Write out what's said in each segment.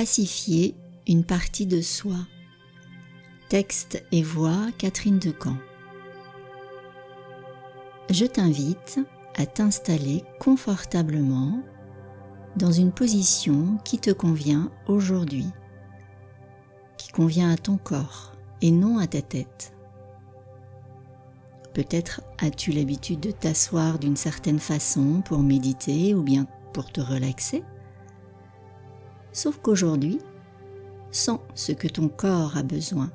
Pacifier une partie de soi. Texte et voix Catherine Decamp. Je t'invite à t'installer confortablement dans une position qui te convient aujourd'hui, qui convient à ton corps et non à ta tête. Peut-être as-tu l'habitude de t'asseoir d'une certaine façon pour méditer ou bien pour te relaxer. Sauf qu'aujourd'hui, sens ce que ton corps a besoin,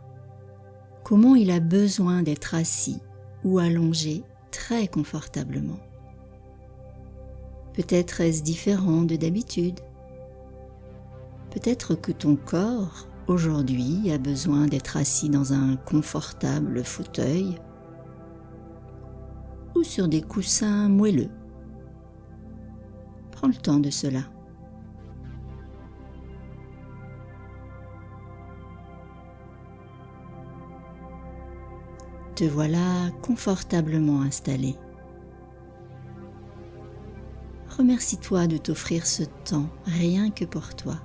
comment il a besoin d'être assis ou allongé très confortablement. Peut-être est-ce différent de d'habitude. Peut-être que ton corps, aujourd'hui, a besoin d'être assis dans un confortable fauteuil ou sur des coussins moelleux. Prends le temps de cela. Te voilà confortablement installé. Remercie-toi de t'offrir ce temps rien que pour toi.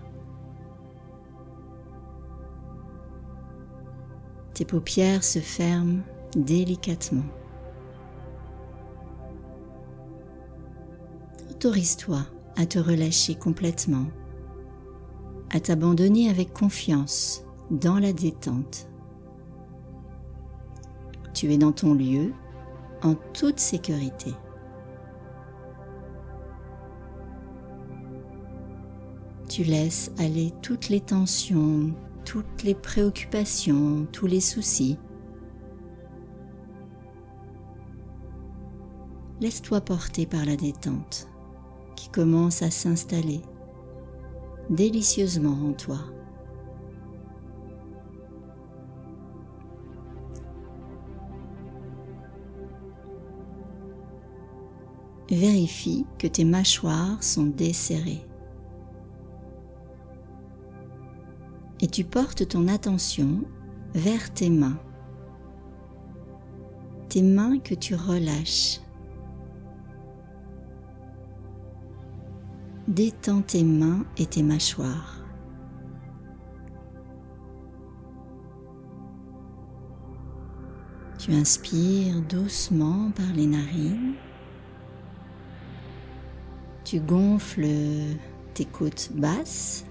Tes paupières se ferment délicatement. Autorise-toi à te relâcher complètement, à t'abandonner avec confiance dans la détente. Tu es dans ton lieu, en toute sécurité. Tu laisses aller toutes les tensions, toutes les préoccupations, tous les soucis. Laisse-toi porter par la détente qui commence à s'installer délicieusement en toi. Vérifie que tes mâchoires sont desserrées. Et tu portes ton attention vers tes mains. Tes mains que tu relâches. Détends tes mains et tes mâchoires. Tu inspires doucement par les narines. Tu gonfles tes côtes basses.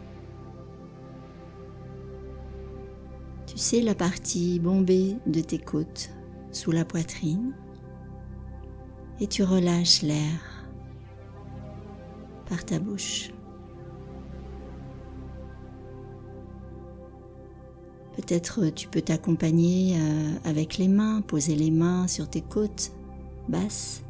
Tu sais la partie bombée de tes côtes sous la poitrine. Et tu relâches l'air par ta bouche. Peut-être tu peux t'accompagner avec les mains, poser les mains sur tes côtes basses.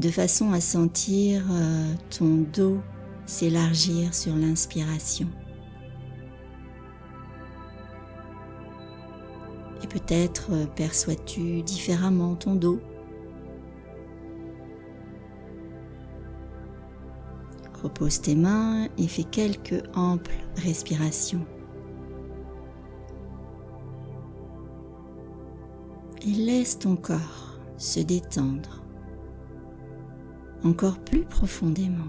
De façon à sentir ton dos s'élargir sur l'inspiration. Et peut-être perçois-tu différemment ton dos. Repose tes mains et fais quelques amples respirations. Et laisse ton corps se détendre encore plus profondément.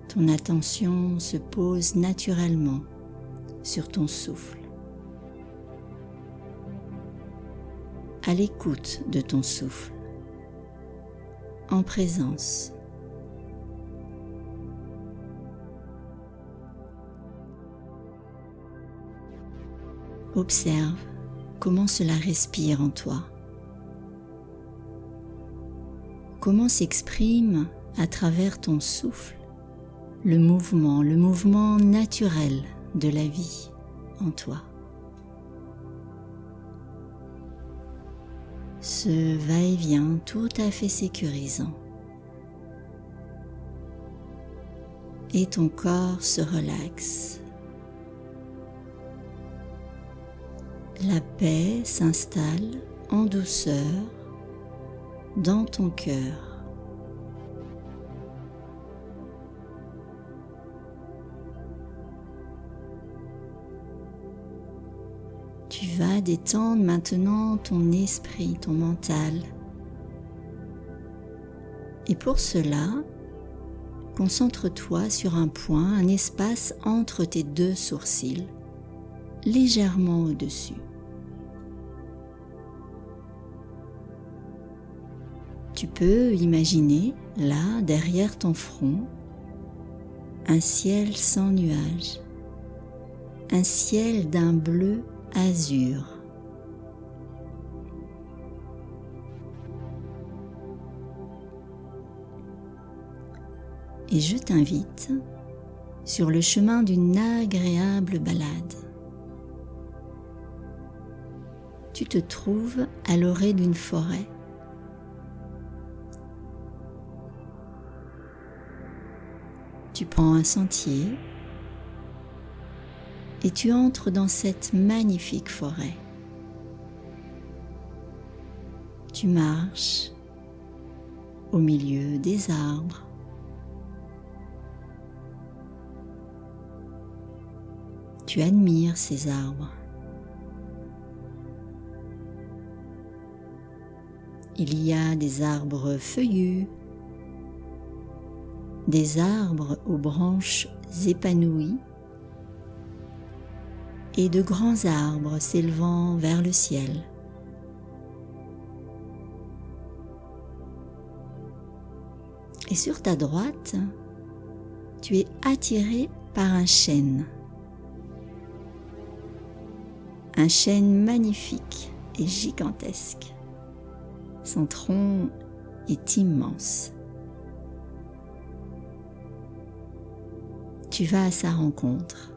Ton attention se pose naturellement sur ton souffle, à l'écoute de ton souffle, en présence. Observe comment cela respire en toi. Comment s'exprime à travers ton souffle le mouvement naturel de la vie en toi. Ce va-et-vient tout à fait sécurisant. Et ton corps se relaxe. La paix s'installe en douceur dans ton cœur. Tu vas détendre maintenant ton esprit, ton mental. Et pour cela, concentre-toi sur un point, un espace entre tes deux sourcils, légèrement au-dessus. Tu peux imaginer, là, derrière ton front, un ciel sans nuages, un ciel d'un bleu azur. Et je t'invite sur le chemin d'une agréable balade. Tu te trouves à l'orée d'une forêt. Tu prends un sentier et tu entres dans cette magnifique forêt. Tu marches au milieu des arbres. Tu admires ces arbres. Il y a des arbres feuillus, des arbres aux branches épanouies et de grands arbres s'élevant vers le ciel. Et sur ta droite, tu es attiré par un chêne. Un chêne magnifique et gigantesque. Son tronc est immense. Tu vas à sa rencontre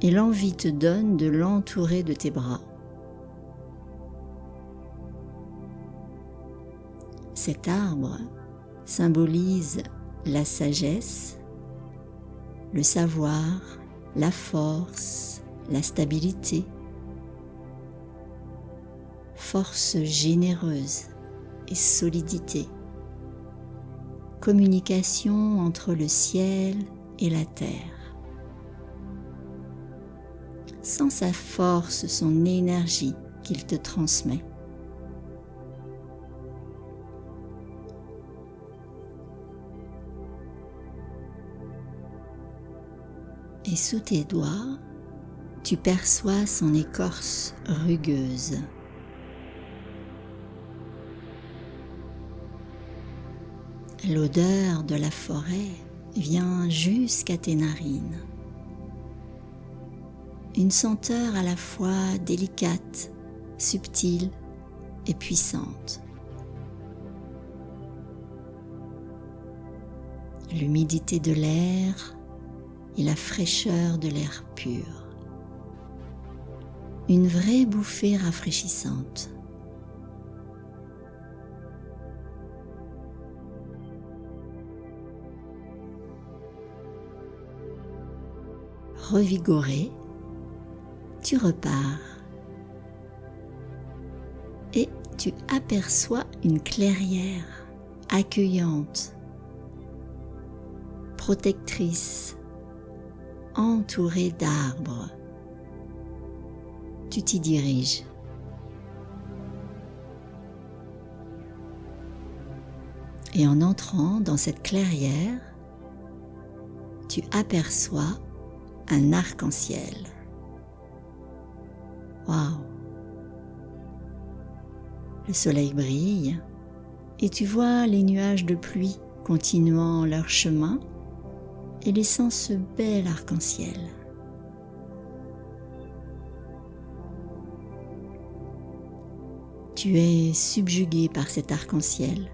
et l'envie te donne de l'entourer de tes bras. Cet arbre symbolise la sagesse, le savoir, la force, la stabilité, force généreuse et solidité, communication entre le ciel et la terre. Sens sa force, son énergie qu'il te transmet. Et sous tes doigts, tu perçois son écorce rugueuse. L'odeur de la forêt vient jusqu'à tes narines. Une senteur à la fois délicate, subtile et puissante. L'humidité de l'air et la fraîcheur de l'air pur. Une vraie bouffée rafraîchissante. Revigoré, tu repars et tu aperçois une clairière accueillante, protectrice, entourée d'arbres. Tu t'y diriges. Et en entrant dans cette clairière, tu aperçois un arc-en-ciel. Waouh! Le soleil brille et tu vois les nuages de pluie continuant leur chemin et laissant ce bel arc-en-ciel. Tu es subjugué par cet arc-en-ciel,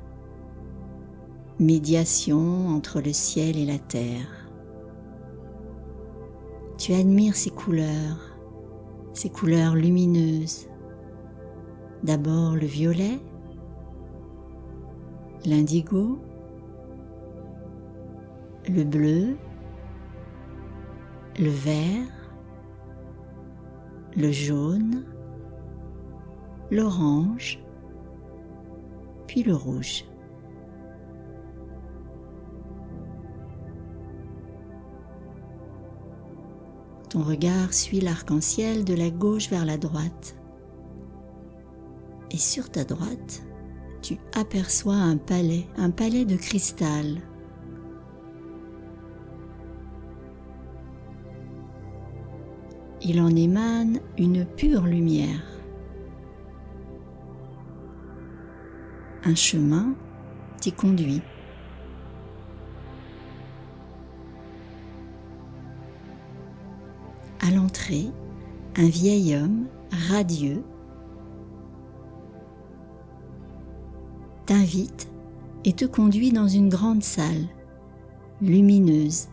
médiation entre le ciel et la terre. Tu admires ces couleurs lumineuses. D'abord le violet, l'indigo, le bleu, le vert, le jaune, l'orange, puis le rouge. Ton regard suit l'arc-en-ciel de la gauche vers la droite. Et sur ta droite, tu aperçois un palais de cristal. Il en émane une pure lumière. Un chemin t'y conduit. À l'entrée, un vieil homme radieux t'invite et te conduit dans une grande salle, lumineuse.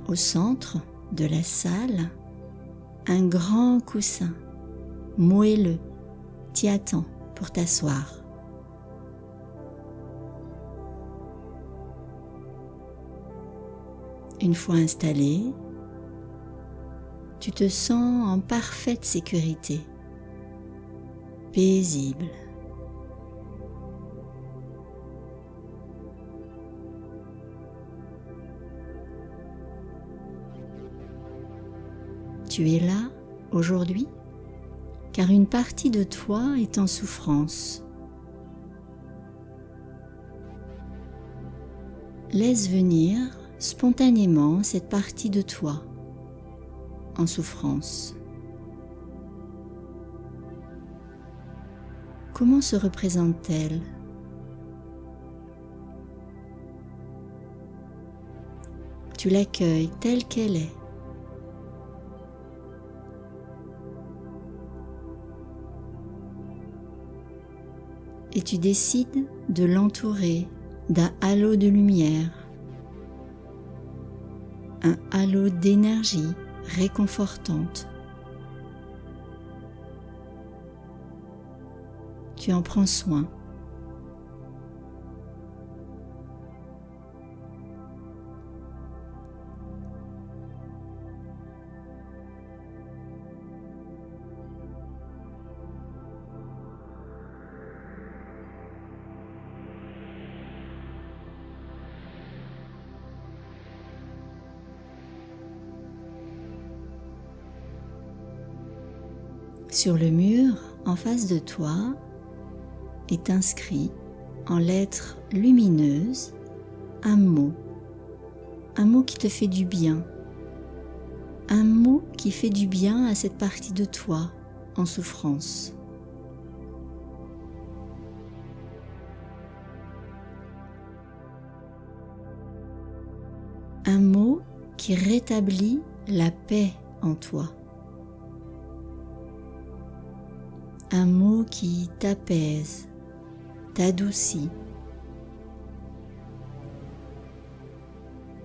Au centre de la salle, un grand coussin moelleux t'y attend pour t'asseoir. Une fois installé, tu te sens en parfaite sécurité, paisible. Tu es là aujourd'hui car une partie de toi est en souffrance. Laisse venir spontanément cette partie de toi en souffrance. Comment se représente-t-elle? Tu l'accueilles telle qu'elle est. Et tu décides de l'entourer d'un halo de lumière, un halo d'énergie réconfortante. Tu en prends soin. Sur le mur, en face de toi, est inscrit en lettres lumineuses un mot qui te fait du bien, un mot qui fait du bien à cette partie de toi en souffrance. Un mot qui rétablit la paix en toi. Un mot qui t'apaise, t'adoucit.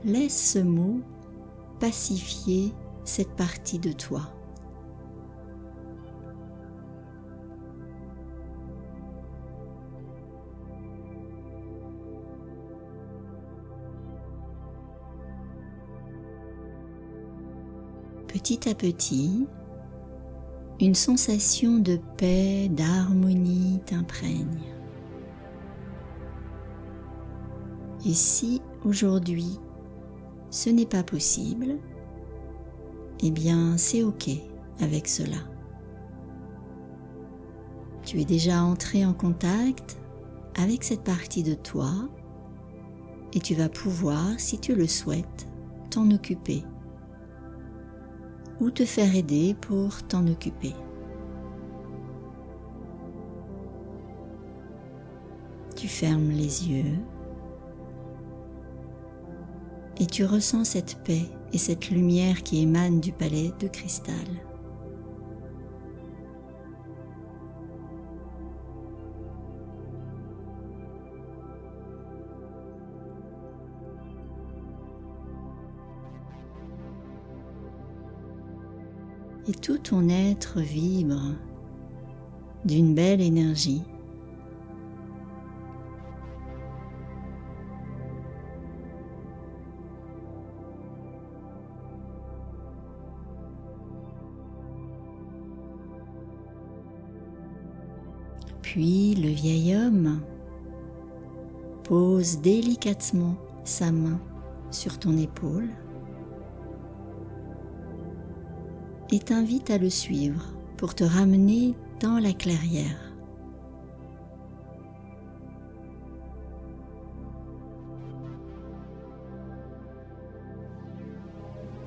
Laisse ce mot pacifier cette partie de toi. Petit à petit, une sensation de paix, d'harmonie t'imprègne. Et si aujourd'hui ce n'est pas possible, eh bien c'est ok avec cela. Tu es déjà entré en contact avec cette partie de toi et tu vas pouvoir, si tu le souhaites, t'en occuper ou te faire aider pour t'en occuper. Tu fermes les yeux et tu ressens cette paix et cette lumière qui émane du palais de cristal. Et tout ton être vibre d'une belle énergie. Puis le vieil homme pose délicatement sa main sur ton épaule et t'invite à le suivre pour te ramener dans la clairière.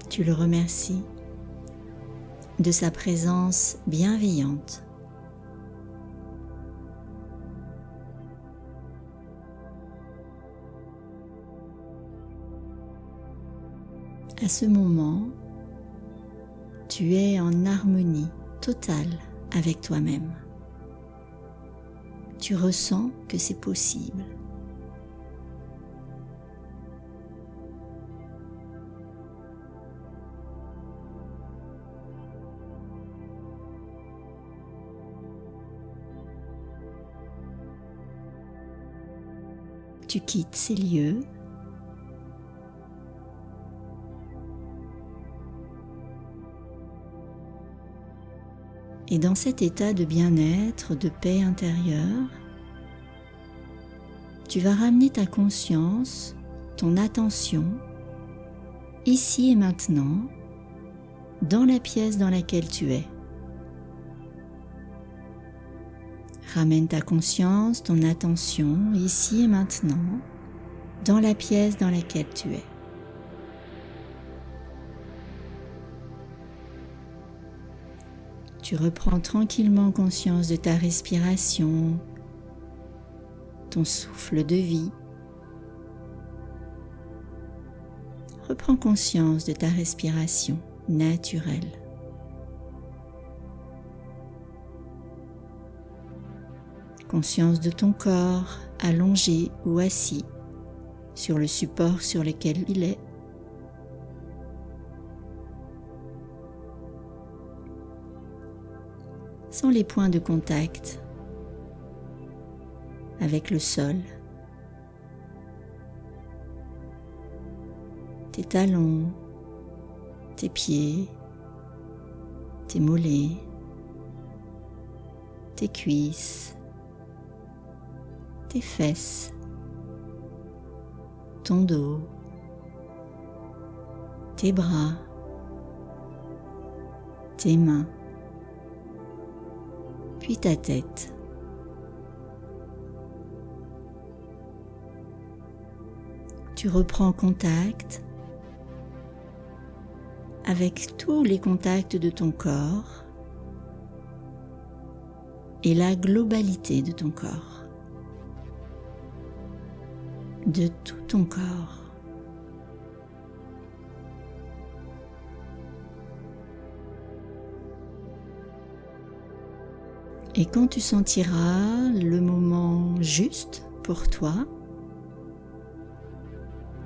Tu le remercies de sa présence bienveillante. À ce moment, tu es en harmonie totale avec toi-même. Tu ressens que c'est possible. Tu quittes ces lieux et dans cet état de bien-être, de paix intérieure, tu vas ramener ta conscience, ton attention, ici et maintenant, dans la pièce dans laquelle tu es. Ramène ta conscience, ton attention, ici et maintenant, dans la pièce dans laquelle tu es. Tu reprends tranquillement conscience de ta respiration, ton souffle de vie. Reprends conscience de ta respiration naturelle. Conscience de ton corps allongé ou assis sur le support sur lequel il est. Sans les points de contact avec le sol, tes talons, tes pieds, tes mollets, tes cuisses, tes fesses, ton dos, tes bras, tes mains, puis ta tête. Tu reprends contact avec tous les contacts de ton corps et la globalité de ton corps, de tout ton corps. Et quand tu sentiras le moment juste pour toi,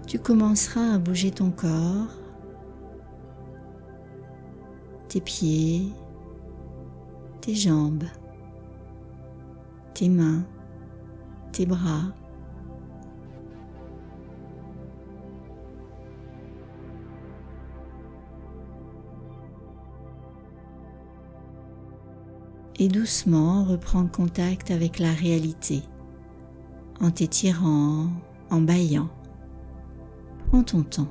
tu commenceras à bouger ton corps, tes pieds, tes jambes, tes mains, tes bras. Et doucement reprendre contact avec la réalité, en t'étirant, en bâillant. Prends ton temps.